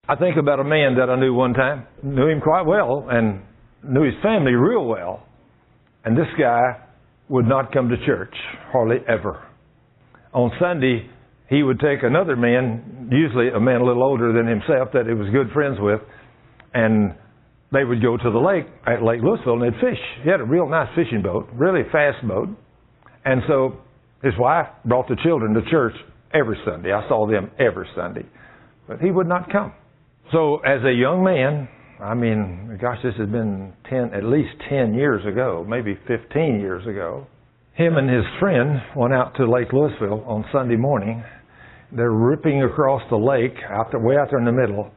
I think about a man that I knew one time, knew him quite well and knew his family real well. And this guy would not come to church, hardly ever. On Sunday, he would take another man, usually a man a little older than himself that he was good friends with, and they would go to the lake at Lake Louisville and they'd fish. He had a real nice fishing boat, really fast boat. And so his wife brought the children to church every Sunday. I saw them every Sunday. But he would not come. So as a young man, I mean, gosh, this has been at least 10 years ago, maybe 15 years ago. Him and his friend went out to Lake Louisville on Sunday morning. They're ripping across the lake, way out there in the middle.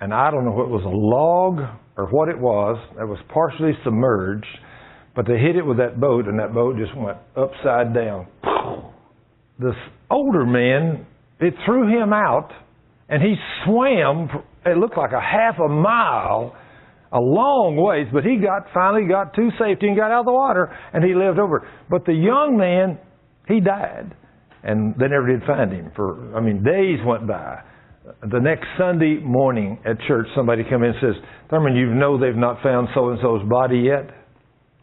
And I don't know if it was a log or what it was. It was partially submerged. But they hit it with that boat, and that boat just went upside down. This older man, it threw him out, and he swam, it looked like a half a mile, a long ways, but he finally got to safety and got out of the water, and he lived over. But the young man, he died, and they never did find him. Days went by. The next Sunday morning at church, somebody come in and says, "Thurman, you know they've not found so-and-so's body yet?"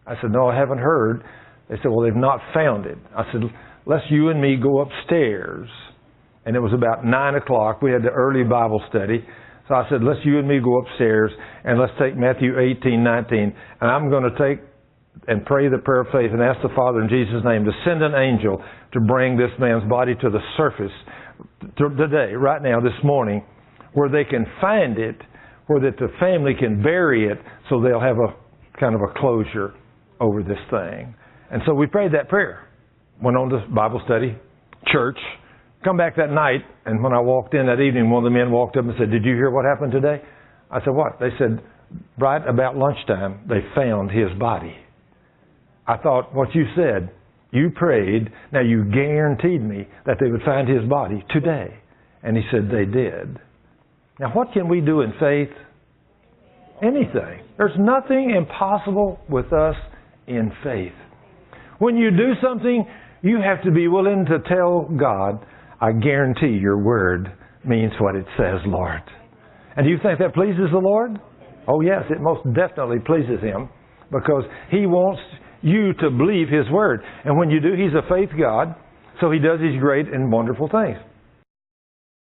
I said, "No, I haven't heard." They said, "Well, they've not found it." I said, "Let's you and me go upstairs." And it was about 9 o'clock. We had the early Bible study. So I said, "Let's you and me go upstairs and let's take Matthew 18:19. And I'm going to take and pray the prayer of faith and ask the Father in Jesus' name to send an angel to bring this man's body to the surface today, right now, this morning, where they can find it, where that the family can bury it, so they'll have a kind of a closure over this thing." And so we prayed that prayer. Went on to Bible study, church. Come back that night, and when I walked in that evening, one of the men walked up and said, "Did you hear what happened today?" I said, "What?" They said, "Right about lunchtime, they found his body." I thought, what you said, you prayed, now you guaranteed me that they would find his body today. And he said they did. Now what can we do in faith? Anything. There's nothing impossible with us in faith. When you do something, you have to be willing to tell God, "I guarantee your word means what it says, Lord." And do you think that pleases the Lord? Oh yes, it most definitely pleases Him, because He wants you to believe His word. And when you do, He's a faith God, so He does these great and wonderful things.